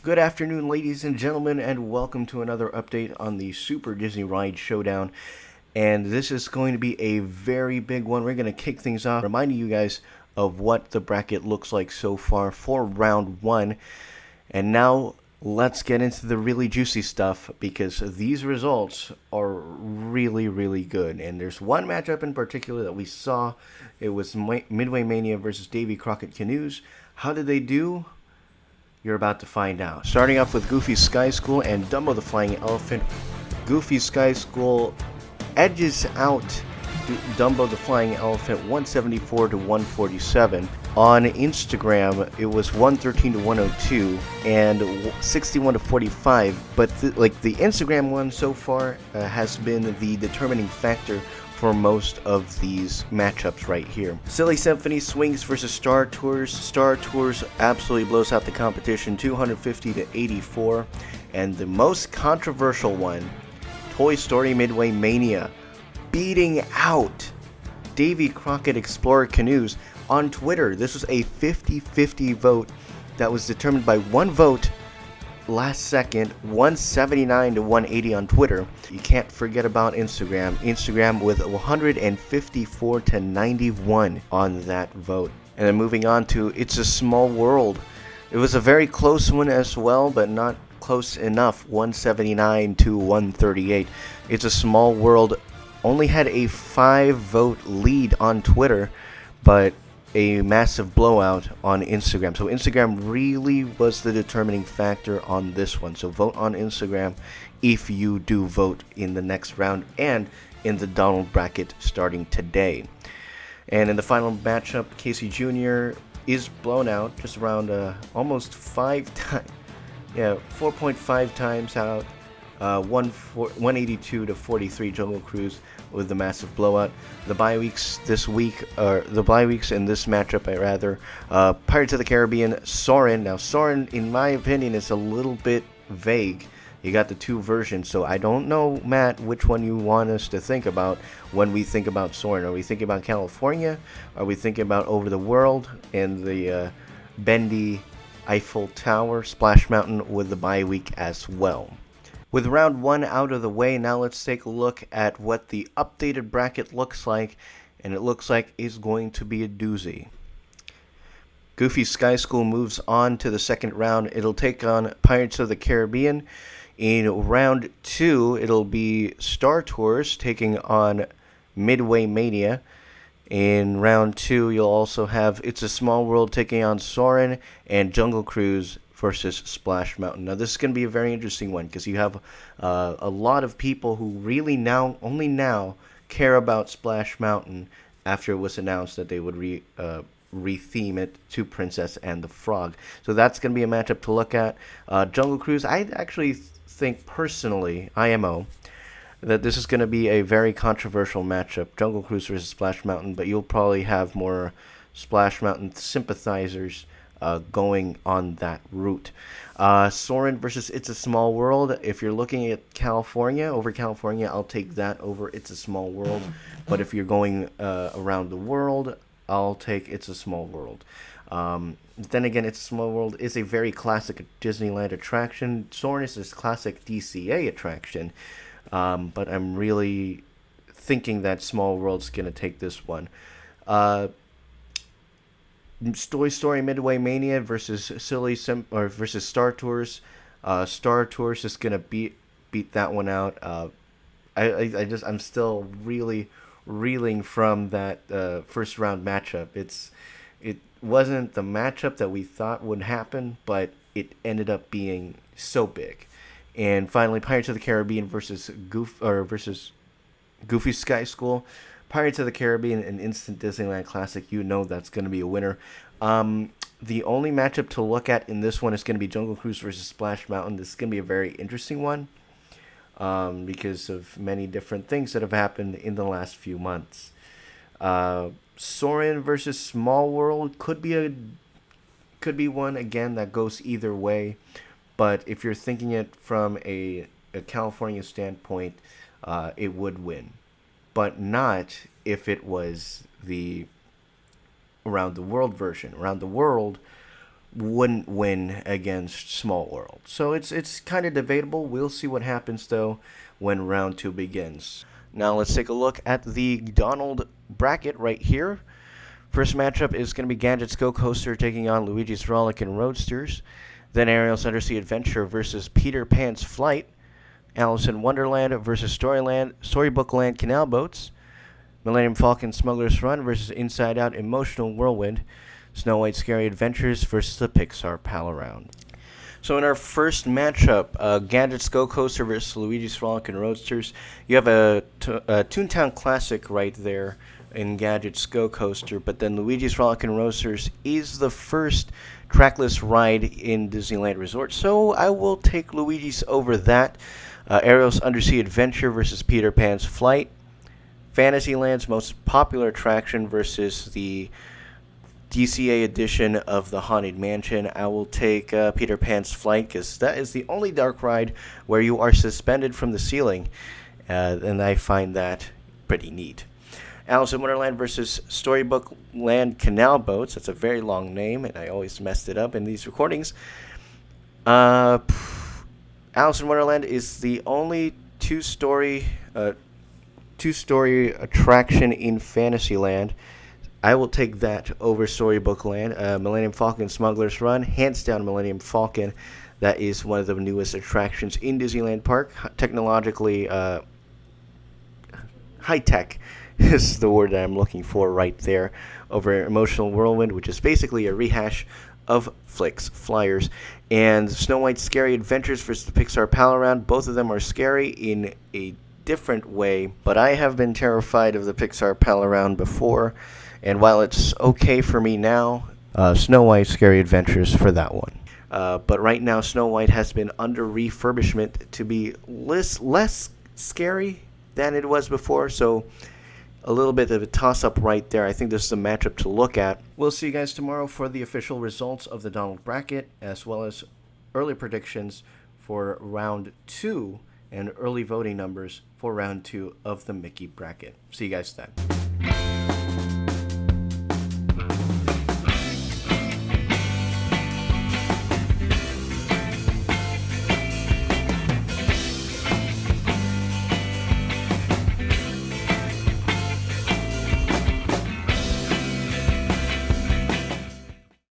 Good afternoon, ladies and gentlemen, and welcome to another update on the Super Disney Ride Showdown. And this is going to be a very big one. We're going to kick things off, reminding you guys of what the bracket looks like so far for round one. And now let's get into the really juicy stuff because these results are really, really good. And there's one matchup in particular that we saw. It was Midway Mania versus Davy Crockett Canoes. How did they do? You're about to find out. Starting off with Goofy Sky School and Dumbo the Flying Elephant. Goofy Sky School edges out Dumbo the Flying Elephant 174 to 147. On Instagram, it was 113 to 102 and 61 to 45. But the Instagram one so far has been the determining factor for most of these matchups right here. Silly Symphony Swings versus Star Tours. Star Tours absolutely blows out the competition, 250 to 84. And the most controversial one, Toy Story Midway Mania, beating out Davy Crockett Explorer Canoes. On Twitter, this was a 50-50 vote that was determined by one vote last second, 179 to 180 on Twitter. You can't forget about Instagram. Instagram with 154 to 91 on that vote. And then moving on to It's a Small World. It was a very close one as well, but not close enough. 179 to 138. It's a Small World only had a 5-vote lead on Twitter, but a massive blowout on Instagram. So Instagram really was the determining factor on this one. So vote on Instagram if you do vote in the next round and in the Donald bracket starting today. And in the final matchup, Casey Jr. is blown out just around almost 5 times. Yeah, 4.5 times out. 182 to 43 Jungle Cruise with the massive blowout. The bye weeks this week, or the bye weeks in this matchup, Pirates of the Caribbean, Soarin'. Now, Soarin', in my opinion, is a little bit vague. You got the two versions, so I don't know, Matt, which one you want us to think about when we think about Soarin'. Are we thinking about California? Are we thinking about Over the World and the bendy Eiffel Tower, Splash Mountain with the bye week as well? With round one out of the way, now let's take a look at what the updated bracket looks like, and it looks like it's going to be a doozy. Goofy Sky School moves on to the second round. It'll take on Pirates of the Caribbean. In round two, it'll be Star Tours taking on Midway Mania. In round two, you'll also have It's a Small World taking on Soarin' and Jungle Cruise versus Splash Mountain. Now, this is going to be a very interesting one because you have a lot of people who really only now care about Splash Mountain after it was announced that they would retheme it to Princess and the Frog. So that's going to be a matchup to look at. Jungle Cruise, I actually think personally, IMO, that this is going to be a very controversial matchup, Jungle Cruise versus Splash Mountain, but you'll probably have more Splash Mountain sympathizers going on that route. Soarin' versus It's a Small World. If you're looking at California, I'll take that over It's a Small World. But if you're going around the world, I'll take It's a Small World. Then again, It's a Small World is a very classic Disneyland attraction. Soarin' is this classic DCA attraction. But I'm really thinking that Small World's going to take this one. Toy Story Midway Mania versus versus Star Tours. Star Tours is gonna beat that one out. I'm still really reeling from that first round matchup. It wasn't the matchup that we thought would happen, but it ended up being so big. And finally, Pirates of the Caribbean versus Goofy Sky School. Pirates of the Caribbean, an instant Disneyland classic. You know that's going to be a winner. The only matchup to look at in this one is going to be Jungle Cruise versus Splash Mountain. This is going to be a very interesting one because of many different things that have happened in the last few months. Soarin' versus Small World could be one again that goes either way. But if you're thinking it from a California standpoint, it would win. But not if it was the Around the World version. Around the World wouldn't win against Small World. So it's kind of debatable. We'll see what happens though when round 2 begins. Now let's take a look at the Donald bracket right here. First matchup is going to be Gadget's Go Coaster taking on Luigi's Frolic and Roadsters. Then Ariel's Undersea Adventure versus Peter Pan's Flight. Alice in Wonderland versus Storybook Land Canal Boats. Millennium Falcon Smuggler's Run versus Inside Out Emotional Whirlwind. Snow White Scary Adventures versus the Pixar Pal Around. So in our first matchup, Gadget's Go Coaster versus Luigi's Frolic and Roadsters, you have a Toontown Classic right there in Gadget's Go Coaster, but then Luigi's Frolic and Roadsters is the first trackless ride in Disneyland Resort, so I will take Luigi's over that. Ariel's Undersea Adventure versus Peter Pan's Flight. Fantasyland's most popular attraction versus the DCA edition of the Haunted Mansion. I will take Peter Pan's Flight because that is the only dark ride where you are suspended from the ceiling, and I find that pretty neat. Alice in Wonderland versus Storybook Land Canal Boats. That's a very long name, and I always messed it up in these recordings. Alice in Wonderland is the only two-story attraction in Fantasyland. I will take that over Storybook Land. Millennium Falcon Smuggler's Run, hands down Millennium Falcon. That is one of the newest attractions in Disneyland Park. Technologically, high-tech is the word that I'm looking for right there. Over Emotional Whirlwind, which is basically a rehash of Flick's Flyers. And Snow White's Scary Adventures versus the Pixar Pal Around. Both of them are scary in a different way, but I have been terrified of the Pixar Pal Around before, and while it's okay for me now, Snow White's Scary Adventures for that one. But right now, Snow White has been under refurbishment to be less scary than it was before, so a little bit of a toss-up right there. I think this is a matchup to look at. We'll see you guys tomorrow for the official results of the Donald bracket, as well as early predictions for round 2 and early voting numbers for round 2 of the Mickey bracket. See you guys then.